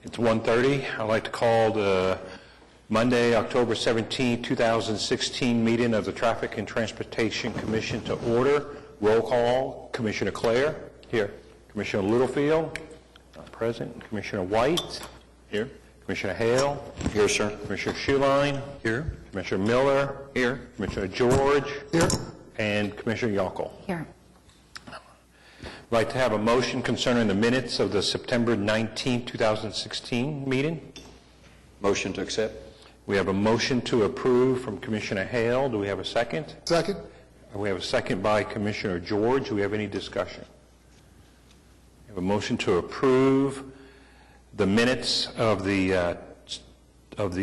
It's 1:30. I'd like to call the Monday, October 17, 2016 meeting of the Traffic and Transportation Commission to order. Roll call, Commissioner Clare. Here. Commissioner Littlefield. Not present. Commissioner White. Here. Commissioner Hale. Here, sir. Commissioner Schuline. Here. Commissioner Miller. Here. Commissioner George. Here. And Commissioner Yockel. Here. I'd like to have a motion concerning the minutes of the September 19, 2016 meeting. Motion to accept. We have a motion to approve from Commissioner Hale. Do we have a second? Second. We have a second by Commissioner George. Do we have any discussion? We have a motion to approve the minutes of the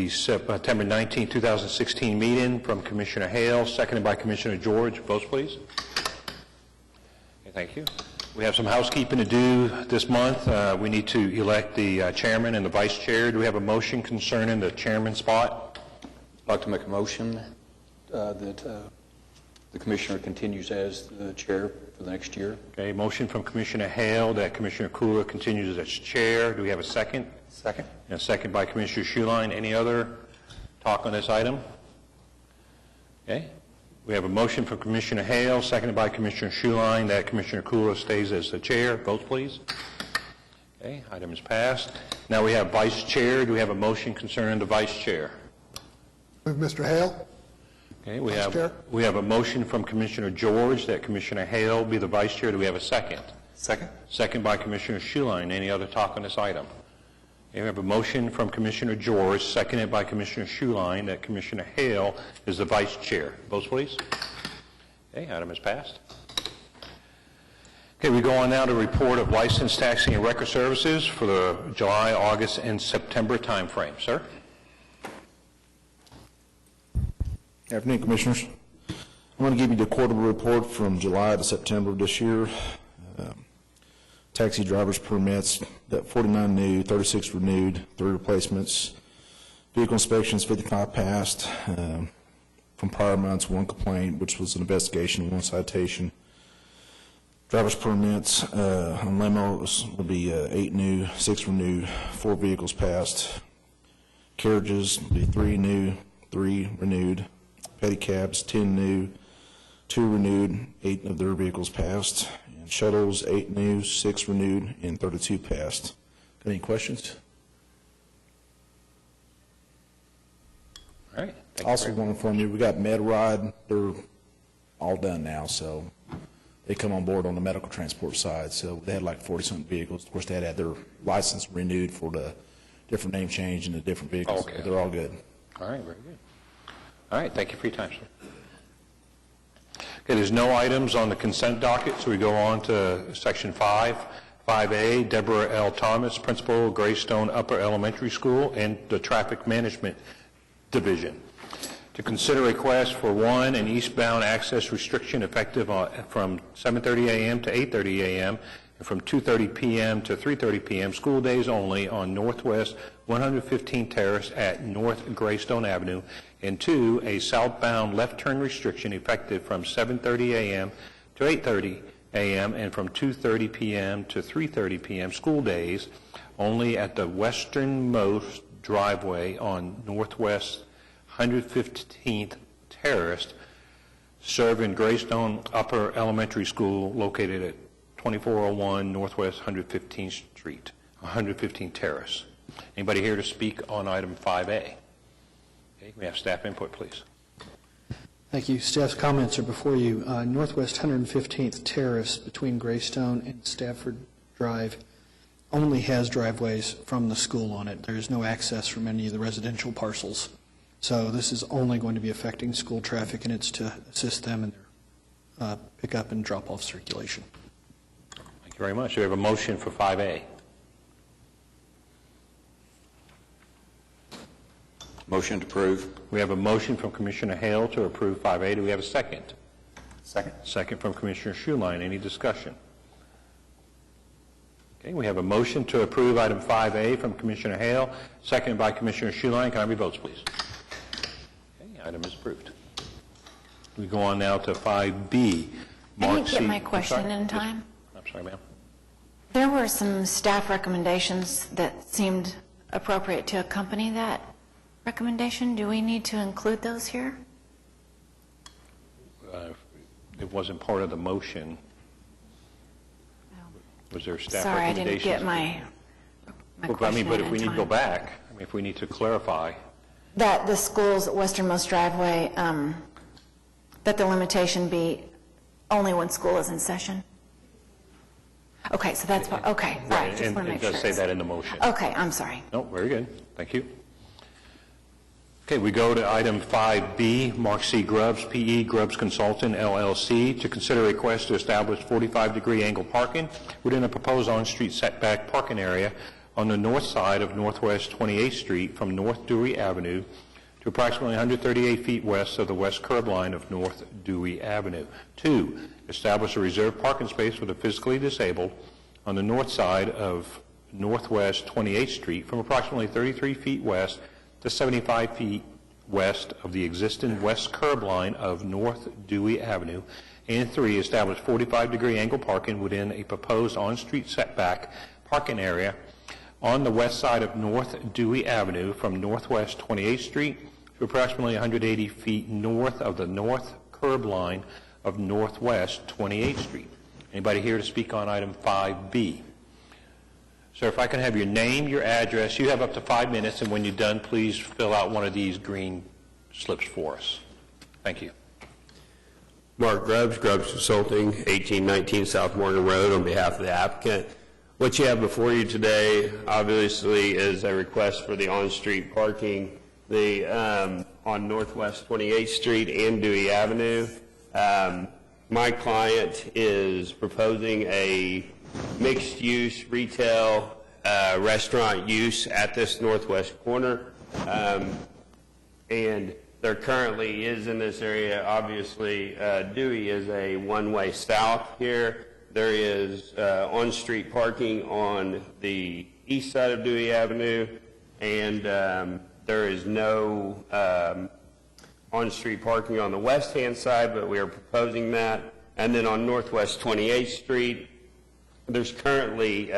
September 19, 2016 meeting from Commissioner Hale, seconded by Commissioner George. Votes, please. Okay, thank you. We have some housekeeping to do this month. We need to elect the chairman and the vice chair. Do we have a motion concerning the chairman spot? I'd like to make a motion that the commissioner continues as the chair for the next year. Okay, motion from Commissioner Hale that Commissioner Kula continues as chair. Do we have a second? Second. And a second by Commissioner Schuline. Any other talk on this item? Okay. We have a motion from Commissioner Hale, seconded by Commissioner Schuline, that Commissioner Kula stays as the chair. Votes, please. Okay, item is passed. Now we have vice chair. Do we have a motion concerning the vice chair? Move Mr. Hale. Okay, Chair. we have a motion from Commissioner George that Commissioner Hale be the vice chair. Do we have a second? Second. Second by Commissioner Schuline. Any other talk on this item? Okay, we have a motion from Commissioner George, seconded by Commissioner Schuline, that Commissioner Hale is the vice chair. Votes, please. Okay, item is passed. Okay, we go on now to report of license, taxing, and record services for the July, August, and September time frame. Sir? Good afternoon, Commissioners. I'm going to give you the quarterly report from July to September of this year. Taxi driver's permits, got 49 new, 36 renewed, 3 replacements. Vehicle inspections, 55 passed. From prior months, 1 complaint, which was an investigation, 1 citation. Driver's permits on limos will be 8 new, 6 renewed, 4 vehicles passed. Carriages will be 3 new, 3 renewed. Pedicabs, 10 new, 2 renewed, 8 of their vehicles passed. And shuttles, 8 new, 6 renewed, and 32 passed. Got any questions? All right. Also want to inform you, we got MedRide. They're all done now, so they come on board on the medical transport side. So they had like 40-something vehicles. Of course, they had to have their license renewed for the different name change and the different vehicles. Okay. But they're all good. All right, very good. All right, thank you for your time, sir. Okay, there's no items on the consent docket, so we go on to Section 5. 5A, Deborah L. Thomas, Principal, Greystone Upper Elementary School, and the Traffic Management Division. To consider request for an eastbound access restriction effective from 7:30 a.m. to 8:30 a.m. and from 2:30 p.m. to 3:30 p.m. school days only on Northwest 115 Terrace at North Greystone Avenue, and 2, a southbound left turn restriction effective from 7:30 a.m. to 8:30 a.m. and from 2:30 p.m. to 3:30 p.m. school days only at the westernmost driveway on Northwest 115th Terrace, serving Greystone Upper Elementary School located at 2401 Northwest 115th Street, 115th Terrace. Anybody here to speak on item 5A? Okay, we have staff input, please. Thank you. Staff's comments are before you. Northwest 115th Terrace between Greystone and Stafford Drive only has driveways from the school on it. There is no access from any of the residential parcels. So this is only going to be affecting school traffic, and it's to assist them in their pick-up and drop-off circulation. Thank you very much. We have a motion for 5A. Motion to approve. We have a motion from Commissioner Hale to approve 5A. Do we have a second? Second. Second from Commissioner Schuline. Any discussion? Okay, we have a motion to approve item 5A from Commissioner Hale, seconded by Commissioner Schuline. Can I have your votes, please? Okay, item is approved. We go on now to 5B. I didn't get my question in time. I'm sorry, ma'am. There were some staff recommendations that seemed appropriate to accompany that recommendation? Do we need to include those here? It wasn't part of the motion. Was there staff Sorry, I recommendations? didn't get my Well, question but in if we need to time. go back, if we need to clarify, That the school's westernmost driveway, that the limitation be only when school is in session? Okay, so that's, okay, all right, just and want to it make sure. does say that in the motion. Okay, I'm sorry. No, very good. Thank you. Okay, we go to item 5B, Mark C. Grubbs, P.E. Grubbs Consultant, LLC, to consider a request to establish 45-degree angle parking within a proposed on-street setback parking area on the north side of Northwest 28th Street from North Dewey Avenue to approximately 138 feet west of the west curb line of North Dewey Avenue. 2, establish a reserved parking space for the physically disabled on the north side of Northwest 28th Street from approximately 33 feet west to 75 feet west of the existing west curb line of North Dewey Avenue. And 3, establish 45-degree angle parking within a proposed on-street setback parking area on the west side of North Dewey Avenue from Northwest 28th Street to approximately 180 feet north of the north curb line of Northwest 28th Street. Anybody here to speak on item 5B? Sir, if I can have your name, your address. You have up to 5 minutes, and when you're done, please fill out one of these green slips for us. Thank you. Mark Grubbs, Grubbs Consulting, 1819 South Morgan Road, on behalf of the applicant. What you have before you today, obviously, is a request for the on-street parking on Northwest 28th Street and Dewey Avenue. My client is proposing a mixed-use retail restaurant use at this northwest corner. And there currently is in this area, obviously, Dewey is a one-way south here. There is on-street parking on the east side of Dewey Avenue, and there is no on-street parking on the west-hand side, but we are proposing that. And then on Northwest 28th Street, there's currently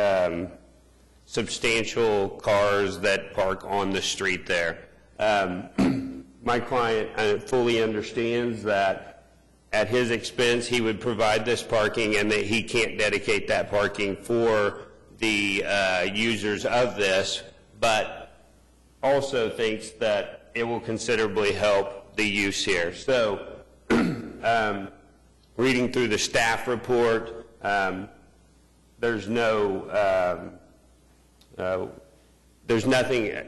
substantial cars that park on the street there. My client fully understands that at his expense he would provide this parking and that he can't dedicate that parking for the users of this, but also thinks that it will considerably help the use here. So reading through the staff report, there's nothing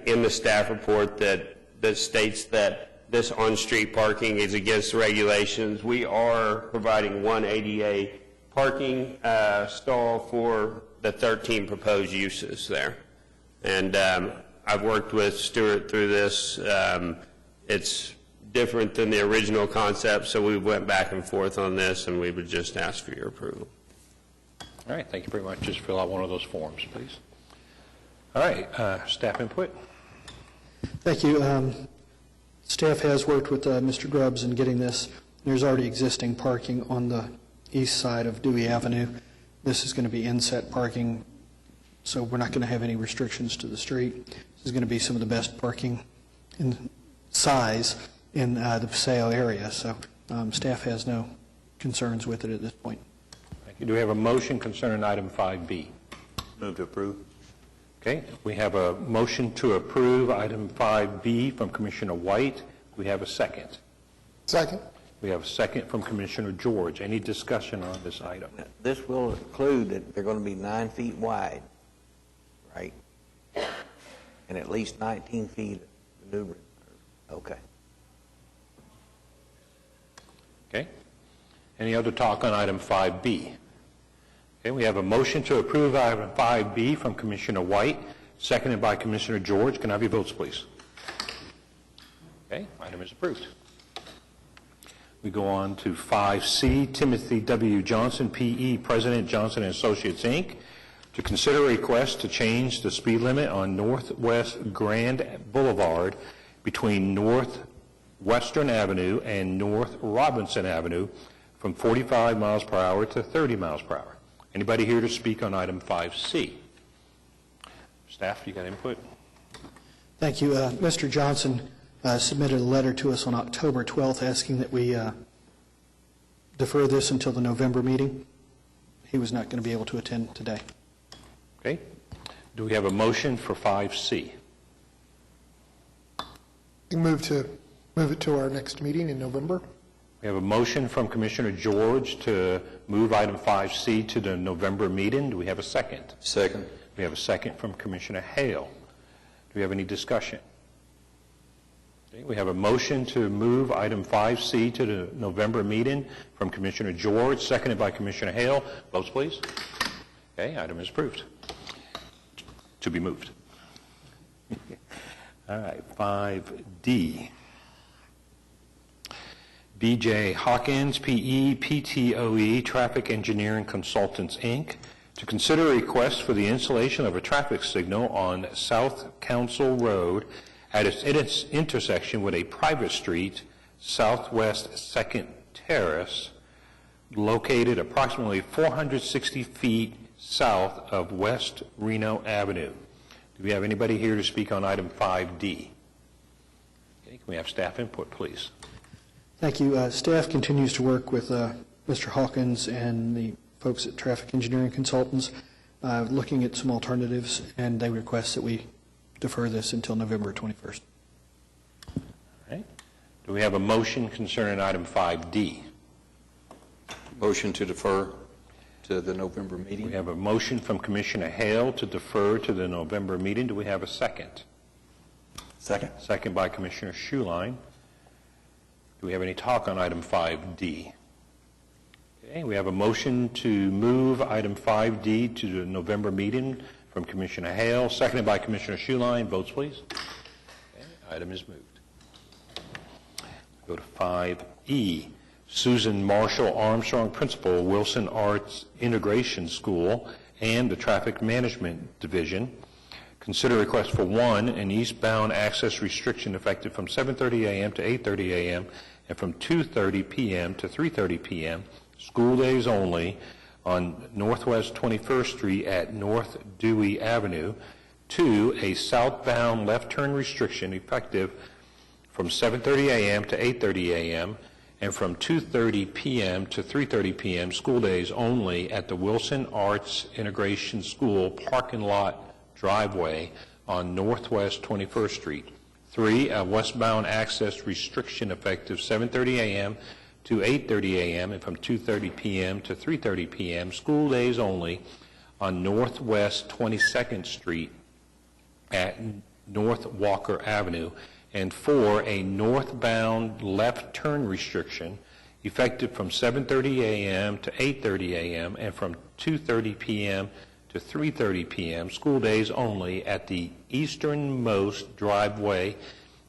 in the staff report that states that this on-street parking is against the regulations. We are providing one ADA parking stall for the 13 proposed uses there. And I've worked with Stuart through this. It's different than the original concept, so we went back and forth on this, and we would just ask for your approval. All right, thank you very much. Just fill out one of those forms, please. All right, staff input. Thank you. Staff has worked with Mr. Grubbs in getting this. There's already existing parking on the east side of Dewey Avenue. This is going to be inset parking, so we're not going to have any restrictions to the street. This is going to be some of the best parking in size in the Paseo area, so staff has no concerns with it at this point. Thank you. Do we have a motion concerning item 5B? Move to approve. Okay, we have a motion to approve item 5B from Commissioner White. We have a second. Second. We have a second from Commissioner George. Any discussion on this item? This will include that they're going to be 9 feet wide, right? And at least 19 feet maneuvering. Okay. Okay. Any other talk on item 5B? Okay, we have a motion to approve item 5B from Commissioner White, seconded by Commissioner George. Can I have your votes, please? Okay, item is approved. We go on to 5C, Timothy W. Johnson, P.E., President, Johnson & Associates, Inc., to consider a request to change the speed limit on Northwest Grand Boulevard between Northwestern Avenue and North Robinson Avenue from 45 miles per hour to 30 miles per hour. Anybody here to speak on item 5C? Staff, you got input? Thank you. Mr. Johnson submitted a letter to us on October 12th asking that we defer this until the November meeting. He was not going to be able to attend today. Okay. Do we have a motion for 5C? We move it to our next meeting in November. We have a motion from Commissioner George to move item 5C to the November meeting. Do we have a second? Second. We have a second from Commissioner Hale. Do we have any discussion? Okay, we have a motion to move item 5C to the November meeting from Commissioner George, seconded by Commissioner Hale. Votes, please. Okay, item is approved. To be moved. All right, 5D. B.J. Hawkins, P.E., PTOE, Traffic Engineering Consultants, Inc., to consider a request for the installation of a traffic signal on South Council Road at its intersection with a private street, Southwest 2nd Terrace, located approximately 460 feet south of West Reno Avenue. Do we have anybody here to speak on item 5D? Okay, can we have staff input, please? Thank you. Staff continues to work with Mr. Hawkins and the folks at Traffic Engineering Consultants, looking at some alternatives, and they request that we defer this until November 21st. All right. Do we have a motion concerning item 5D? Motion to defer to the November We meeting. have a motion from Commissioner Hale to defer to the November meeting. Do we have a second? Second. Second by Commissioner Schuline. Do we have any talk on item 5D? Okay, we have a motion to move item 5D to the November meeting from Commissioner Hale, seconded by Commissioner Schuline. Votes, please. Okay, item is moved. Go to 5E. Susan Marshall Armstrong, Principal, Wilson Arts Integration School, and the Traffic Management Division. Consider request for one, an eastbound access restriction effective from 7:30 a.m. to 8:30 a.m. and from 2:30 p.m. to 3:30 p.m., school days only, on Northwest 21st Street at North Dewey Avenue. Two, a southbound left turn restriction effective from 7:30 a.m. to 8:30 a.m. and from 2:30 p.m. to 3:30 p.m., school days only, at the Wilson Arts Integration School parking lot driveway on Northwest 21st Street. Three, a westbound access restriction effective 7:30 a.m. to 8:30 a.m. and from 2:30 p.m. to 3:30 p.m., school days only, on Northwest 22nd Street at North Walker Avenue. And four, a northbound left turn restriction effective from 7:30 a.m. to 8:30 a.m. and from 2:30 p.m. to 3:30 p.m., school days only, at the easternmost driveway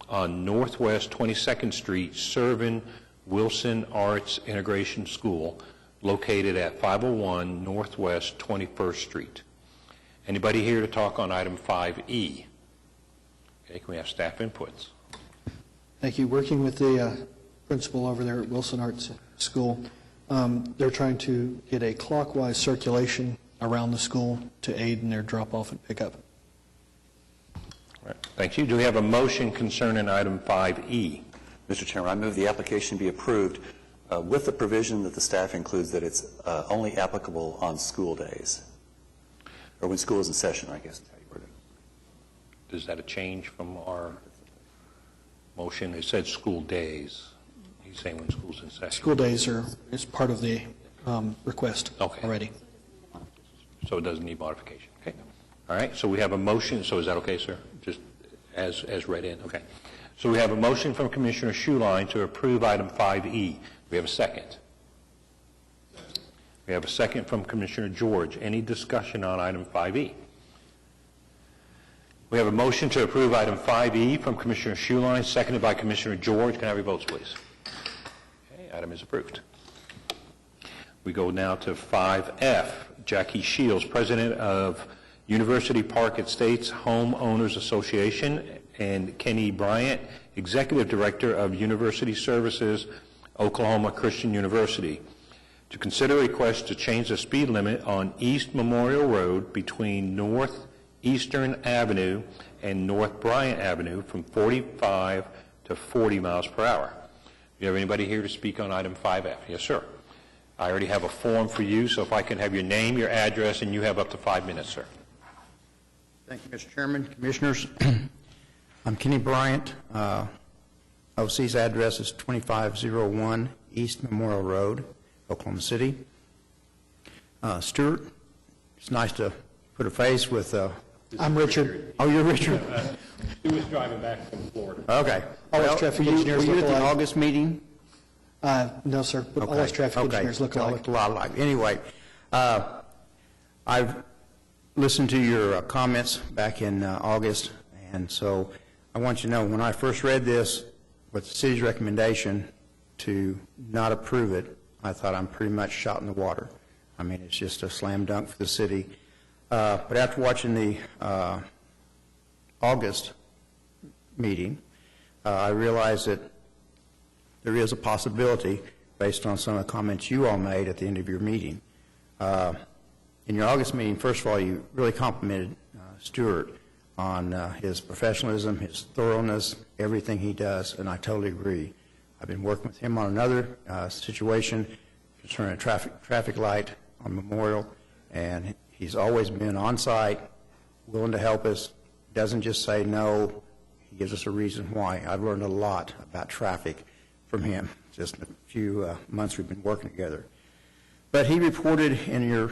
on Northwest 22nd Street, serving Wilson Arts Integration School, located at 501 Northwest 21st Street. Anybody here to talk on item 5E? Okay, can we have staff inputs? Thank you. Working with the principal over there at Wilson Arts School, they're trying to get a clockwise circulation around the school to aid in their drop-off and pickup. All right, thank you. Do we have a motion concerning item 5E? Mr. Chairman, I move the application be approved with the provision that the staff includes that it's only applicable on school days, or when school is in session, I guess is how you word it. Is that a change from our motion? It said school days. He's saying when school's in session. School days is part of the request already. So it doesn't need modification. Okay. All right. So we have a motion. So is that okay, sir? Just as read in. Okay. So we have a motion from Commissioner Schuline to approve item 5E. We have a second. We have a second from Commissioner George. Any discussion on item 5E? We have a motion to approve item 5E from Commissioner Schuline, seconded by Commissioner George. Can I have your votes, please? Okay, item is approved. We go now to 5F. Jackie Shields, President of University Park Estates Homeowners Association, and Kenny Bryant, Executive Director of University Services, Oklahoma Christian University, to consider a request to change the speed limit on East Memorial Road between North Eastern Avenue and North Bryant Avenue from 45 to 40 miles per hour. Do you have anybody here to speak on item 5F? Yes, sir. I already have a form for you, so if I can have your name, your address, and you have up to 5 minutes, sir. Thank you, Mr. Chairman, Commissioners. I'm Kenny Bryant. OC's address is 2501 East Memorial Road, Oklahoma City. Stuart, it's nice to put a face with... I'm Richard. Oh, you're Richard? He was driving back from Florida. Okay. All traffic were engineers you look at the alike. August meeting? No, sir, but all us traffic engineers look Y'all alike. look a lot alike. Anyway, I've listened to your comments back in August, and so I want you to know, when I first read this, with the city's recommendation to not approve it, I thought I'm pretty much shot in the water. I mean, it's just a slam dunk for the city. But after watching the August meeting, I realized that there is a possibility, based on some of the comments you all made at the end of your meeting. In your August meeting, first of all, you really complimented Stuart on his professionalism, his thoroughness, everything he does, and I totally agree. I've been working with him on another situation concerning a traffic light on Memorial, and he's always been on site, willing to help us, doesn't just say no, he gives us a reason why. I've learned a lot about traffic from him, just in a few months we've been working together. But he reported in your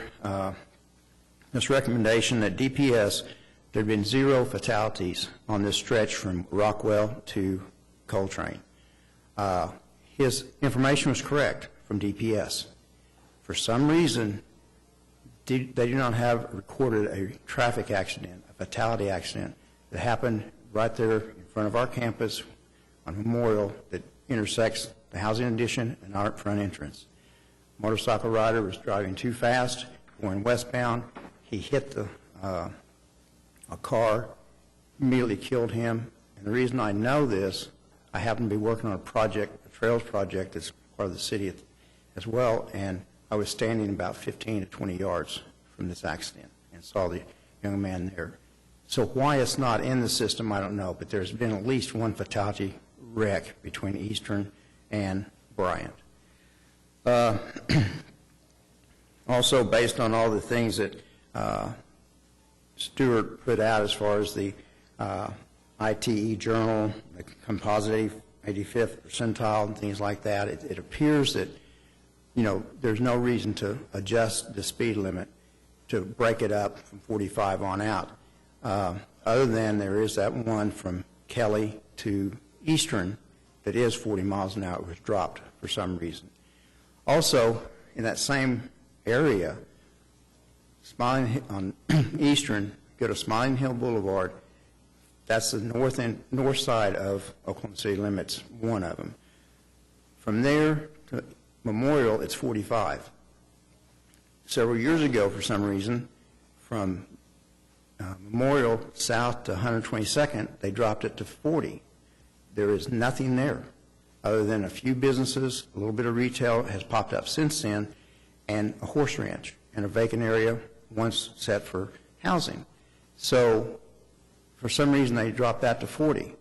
this recommendation that DPS, there had been 0 fatalities on this stretch from Rockwell to Coltrane. His information was correct from DPS. For some reason, they do not have recorded a traffic accident, a fatality accident that happened right there in front of our campus on Memorial that intersects the housing addition and our front entrance. Motorcycle rider was driving too fast, going westbound. He hit a car, immediately killed him. And the reason I know this, I happen to be working on a project, a trails project that's part of the city as well, and I was standing about 15 to 20 yards from this accident and saw the young man there. So why it's not in the system, I don't know, but there's been at least one fatality wreck between Eastern and Bryant. Also, based on all the things that Stuart put out as far as the ITE journal, the composite 85th percentile and things like that, it appears that, you know, there's no reason to adjust the speed limit to break it up from 45 on out, other than there is that one from Kelly to Eastern that is 40 miles an hour, was dropped for some reason. Also, in that same area, on Eastern, go to Smiling Hill Boulevard. That's the north side of Oklahoma City limits, one of them. From there to Memorial, it's 45. Several years ago, for some reason, from Memorial south to 122nd, they dropped it to 40. There is nothing there other than a few businesses, a little bit of retail has popped up since then, and a horse ranch and a vacant area once set for housing. So for some reason they dropped that to 40.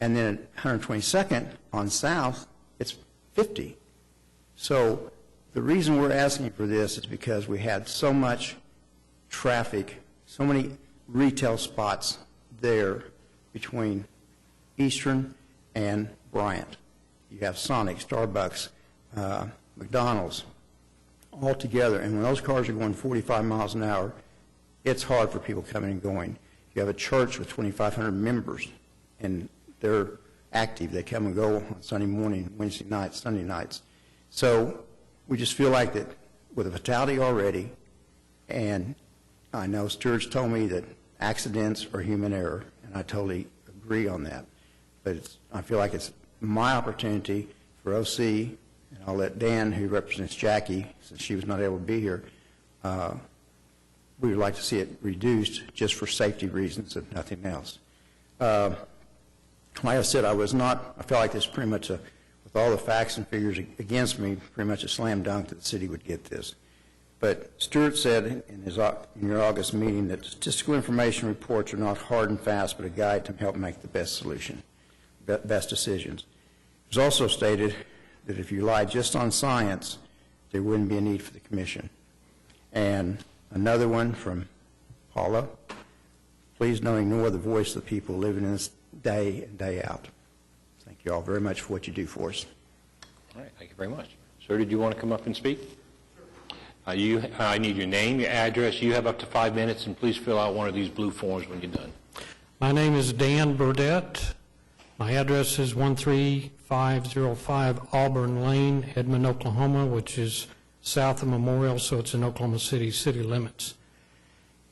And then at 122nd on south, it's 50. So the reason we're asking for this is because we had so much traffic, so many retail spots there between Eastern and Bryant. You have Sonic, Starbucks, McDonald's, all together. And when those cars are going 45 miles an hour, it's hard for people coming and going. You have a church with 2,500 members, and they're active. They come and go on Sunday morning, Wednesday nights, Sunday nights. So we just feel like that with a fatality already, and I know Stuart's told me that accidents are human error, and I totally agree on that. But I feel like it's my opportunity for OC, and I'll let Dan, who represents Jackie, since she was not able to be here, we would like to see it reduced just for safety reasons, if nothing else. Like I said, I felt like this pretty much, with all the facts and figures against me, pretty much a slam dunk that the city would get this. But Stuart said in your August meeting that statistical information reports are not hard and fast, but a guide to help make the best solution, best decisions. It was also stated that if you relied just on science, there wouldn't be a need for the commission. And another one from Paula, please don't ignore the voice of the people living in this day in, day out. Thank you all very much for what you do for us. All right, thank you very much. Sir, did you want to come up and speak? I need your name, your address. You have up to 5 minutes, and please fill out one of these blue forms when you're done. My name is Dan Burdette. My address is 13505 Auburn Lane, Edmond, Oklahoma, which is south of Memorial, so it's in Oklahoma City city limits.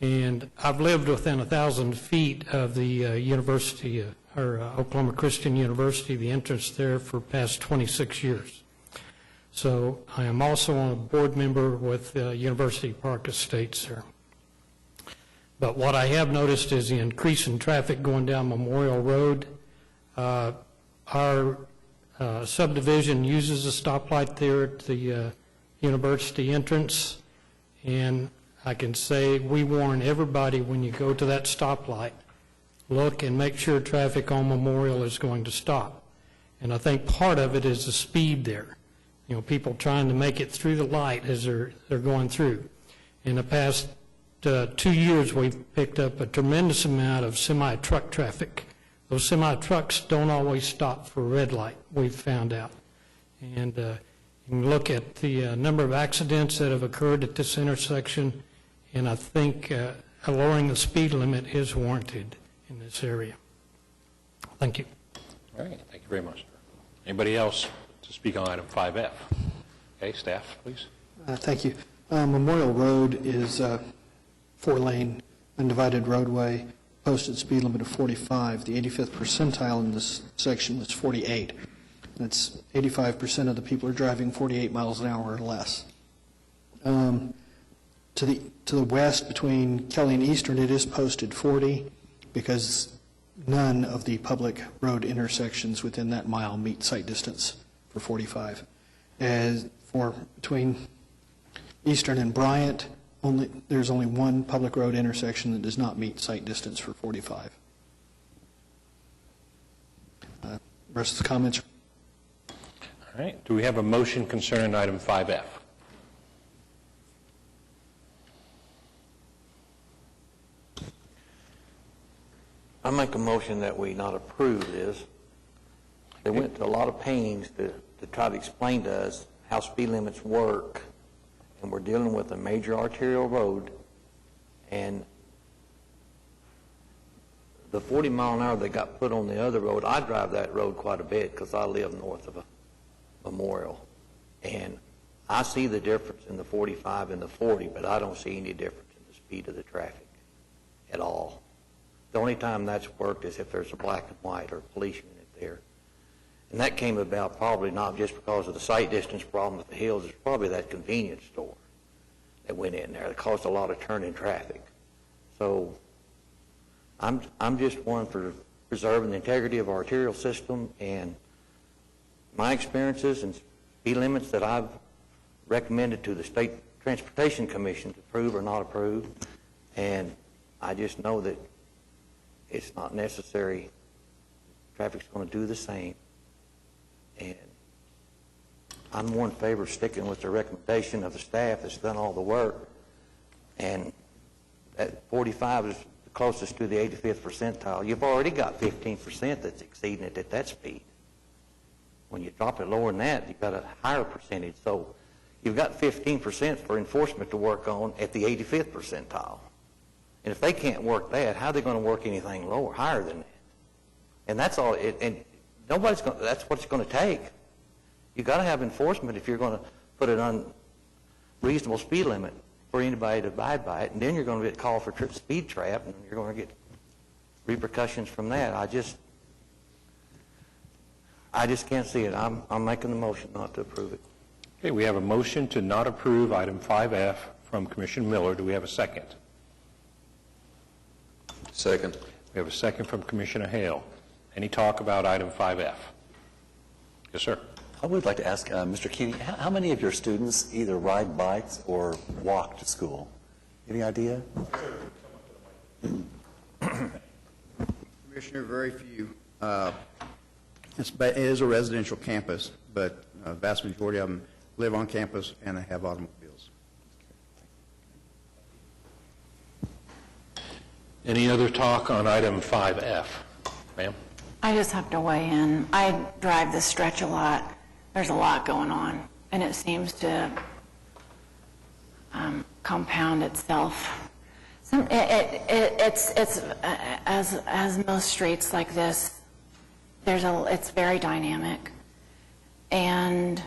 And I've lived within 1,000 feet of the university, Oklahoma Christian University, the entrance there, for past 26 years. So I am also a board member with University Park Estates there. But what I have noticed is the increase in traffic going down Memorial Road. Our subdivision uses a stoplight there at the university entrance, and I can say we warn everybody when you go to that stoplight, look and make sure traffic on Memorial is going to stop. And I think part of it is the speed there. You know, people trying to make it through the light as they're going through. In the past 2 years, we've picked up a tremendous amount of semi-truck traffic. Those semi-trucks don't always stop for a red light, we've found out. And you can look at the number of accidents that have occurred at this intersection, and I think lowering the speed limit is warranted in this area. Thank you. All right, thank you very much, sir. Anybody else to speak on item 5F? Okay, staff, please. Thank you. Memorial Road is a 4-lane undivided roadway, posted speed limit of 45. The 85th percentile in this section was 48. That's 85% of the people are driving 48 miles an hour or less. To the west, between Kelly and Eastern, it is posted 40 because none of the public road intersections within that mile meet sight distance for 45. As for between Eastern and Bryant, there's only one public road intersection that does not meet sight distance for 45. Rest of the comments. All right, do we have a motion concerning item 5F? I make a motion that we not approve this. They went to a lot of pains to try to explain to us how speed limits work, and we're dealing with a major arterial road, and the 40 mile an hour that got put on the other road, I drive that road quite a bit because I live north of a Memorial, and I see the difference in the 45 and the 40, but I don't see any difference in the speed of the traffic at all. The only time that's worked is if there's a black and white or police unit there. And that came about probably not just because of the sight distance problem with the hills. It's probably that convenience store that went in there that caused a lot of turn-in traffic. So I'm just one for preserving the integrity of our arterial system, and my experiences and speed limits that I've recommended to the State Transportation Commission to approve or not approve, and I just know that it's not necessary. Traffic's going to do the same. And I'm more in favor of sticking with the recommendation of the staff that's done all the work. And that 45 is the closest to the 85th percentile. You've already got 15% that's exceeding it at that speed. When you drop it lower than that, you've got a higher percentage. So you've got 15% for enforcement to work on at the 85th percentile. And if they can't work that, how are they going to work anything lower, higher than that? And that's all. And nobody's going. That's what it's going to take. You've got to have enforcement if you're going to put an unreasonable speed limit for anybody to abide by it. And then you're going to get called for speed trap, and you're going to get repercussions from that. I just can't see it. I'm making the motion not to approve it. Okay, we have a motion to not approve item 5F from Commissioner Miller. Do we have a second? Second. We have a second from Commissioner Hale. Any talk about item 5F? Yes, sir. I would like to ask Mr. Keeney, how many of your students either ride bikes or walk to school? Any idea? Commissioner, very few. It is a residential campus, but a vast majority of them live on campus and they have automobiles. Any other talk on item 5F? Ma'am? I just have to weigh in. I drive this stretch a lot. There's a lot going on, and it seems to compound itself. It's as most streets like this, it's very dynamic, and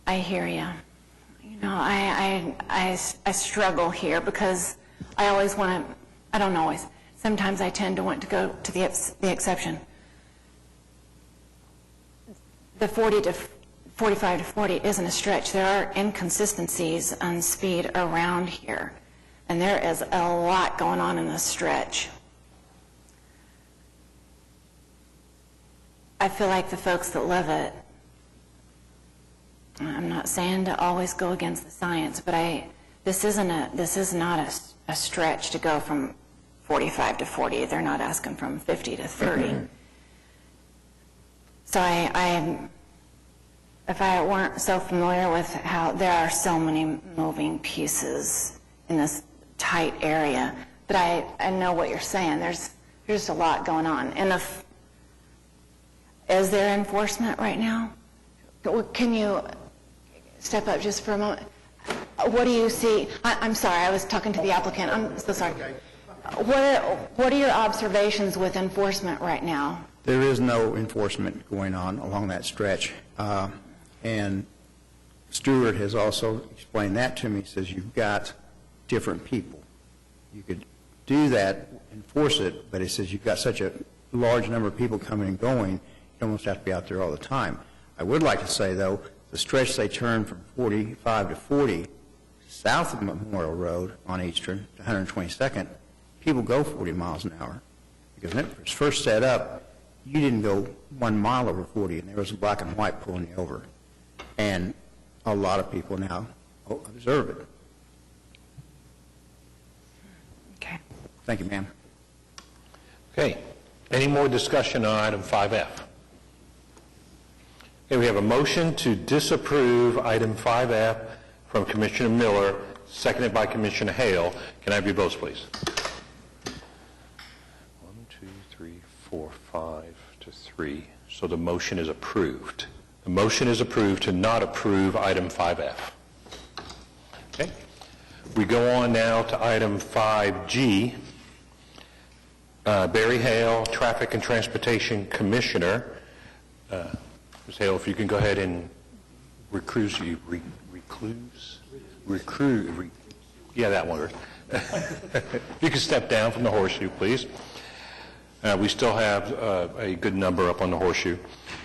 I hear you. You know, I struggle here because I always want to. I don't always. Sometimes I tend to want to go to the exception. The 45 to 40 isn't a stretch. There are inconsistencies on speed around here, and there is a lot going on in this stretch. I feel like the folks that live it, I'm not saying to always go against the science, but this is not a stretch to go from 45 to 40. They're not asking from 50 to 30. So if I weren't so familiar with how there are so many moving pieces in this tight area, but I know what you're saying. There's just a lot going on. And is there enforcement right now? Can you step up just for a moment? What do you see? I'm sorry, I was talking to the applicant. I'm so sorry. What are your observations with enforcement right now? There is no enforcement going on along that stretch. And Stewart has also explained that to me. He says you've got different people. You could do that, enforce it, but he says you've got such a large number of people coming and going, you almost have to be out there all the time. I would like to say, though, the stretch they turn from 45 to 40 south of Memorial Road on Eastern to 122nd, people go 40 miles an hour. Because when it was first set up, you didn't go 1 mile over 40, and there was a black and white pulling you over. And a lot of people now observe it. Okay. Thank you, ma'am. Okay. Any more discussion on item 5F? Okay, we have a motion to disapprove item 5F from Commissioner Miller, seconded by Commissioner Hale. Can I have your votes, please? 1, 2, 3, 4, 5 to 3. So the motion is approved. The motion is approved to not approve item 5F. Okay. We go on now to item 5G. Barry Hale, Traffic and Transportation Commissioner. Ms. Hale, if you can go ahead and yeah, that one. You can step down from the horseshoe, please. We still have a good number up on the horseshoe.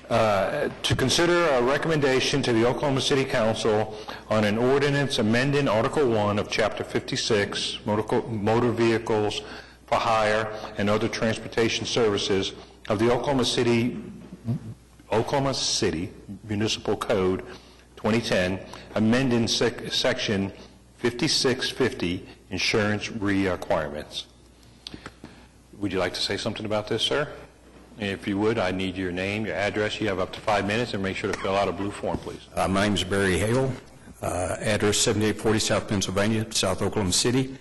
To consider a recommendation to the Oklahoma City Council on an ordinance amending Article 1 of Chapter 56, Motor Vehicles for Hire and Other Transportation Services of the Oklahoma City Municipal Code 2010, amending Section 5650, Insurance Requirements. Would you like to say something about this, sir? If you would, I need your name, your address. You have up to 5 minutes, and make sure to fill out a blue form, please. My name is Barry Hale, address 7840 South Pennsylvania, South Oklahoma City.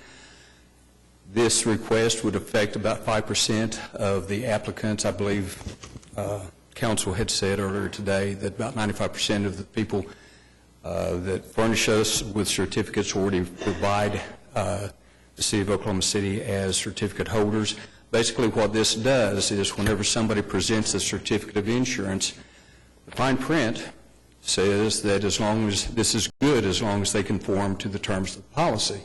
This request would affect about 5% of the applicants. I believe Council had said earlier today that about 95% of the people that furnish us with certificates already provide the City of Oklahoma City as certificate holders. Basically what this does is whenever somebody presents a certificate of insurance, the fine print says that as long as this is good, as long as they conform to the terms of the policy.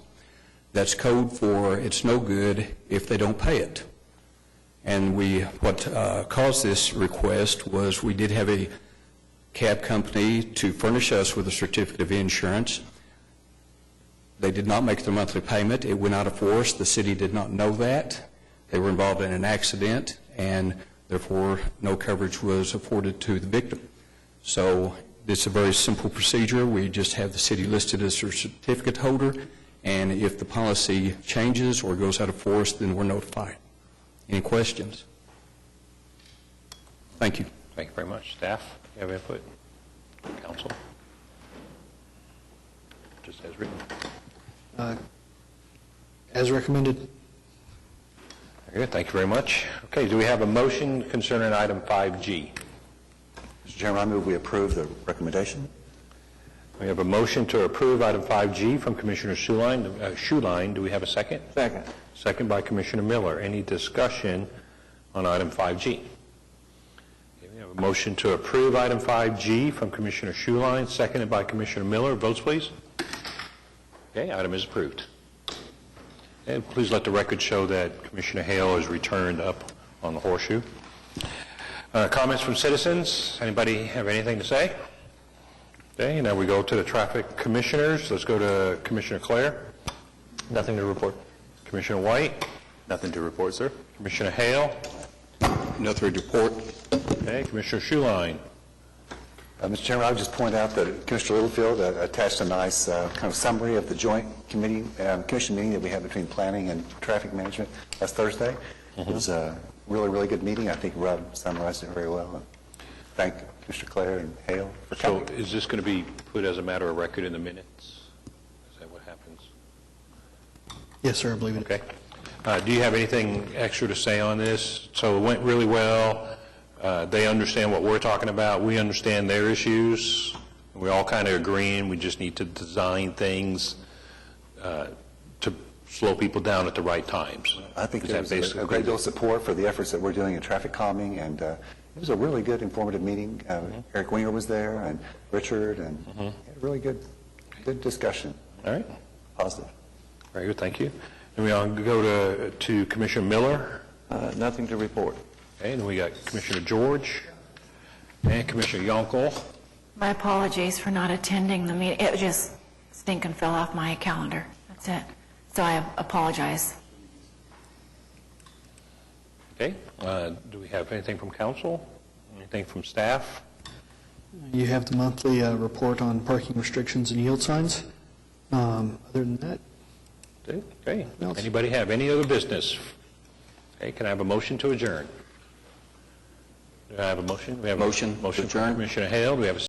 That's code for it's no good if they don't pay it. And what caused this request was we did have a cab company to furnish us with a certificate of insurance. They did not make the monthly payment. It went out of force. The city did not know that. They were involved in an accident, and Therefore, no coverage was afforded to the victim. So it's a very simple procedure. We just have the city listed as a certificate holder, and if the policy changes or goes out of force, then we're notified. Any questions? Thank you. Thank you very much. Staff, you have input? Council? Just as written. As recommended. Very good, thank you very much. Okay, do we have a motion concerning item 5G? Mr. Chairman, I move we approve the recommendation. We have a motion to approve item 5G from Commissioner Schuline. Do we have a second? Second. Second by Commissioner Miller. Any discussion on item 5G? Okay, we have a motion to approve item 5G from Commissioner Schuline, seconded by Commissioner Miller. Votes, please. Okay, item is approved. And please let the record show that Commissioner Hale is returned up on the horseshoe. Comments from citizens? Anybody have anything to say? Okay, now we go to the traffic commissioners. Let's go to Commissioner Clare. Nothing to report. Commissioner White. Nothing to report, sir. Commissioner Hale. Nothing to report. Okay, Commissioner Schuline. Mr. Chairman, I would just point out that Commissioner Littlefield attached a nice kind of summary of the joint commission meeting that we had between planning and traffic management last Thursday. It was a really, really good meeting. I think Rob summarized it very well. Thank Commissioner Clare and Hale for So coming. is this going to be put as a matter of record in the minutes? Is that what happens? Yes, sir, I believe it. Okay. Do you have anything extra to say on this? So it went really well. They understand what we're talking about. We understand their issues. We're all kind of agreeing. We just need to design things to slow people down at the right times. I think Is there that was a basically- great deal of support for the efforts that we're doing in traffic calming, and it was a really good, informative meeting. Eric Winger was there, and Richard, and had a really good discussion. All right. Positive. Very good. Thank you. And we go to Commissioner Miller. Nothing to report. Okay, and we got Commissioner George and Commissioner Yonkel. My apologies for not attending the meeting. It just stinking fell off my calendar. That's it. So I apologize. Okay. Do we have anything from council? Anything from staff? You have the monthly report on parking restrictions and yield signs. Other than that, Okay. else? Anybody have any other business? Okay, can I have a motion to adjourn? Do I have a motion? We have a Motion to Motion from adjourn. Commissioner Hale. Do we have a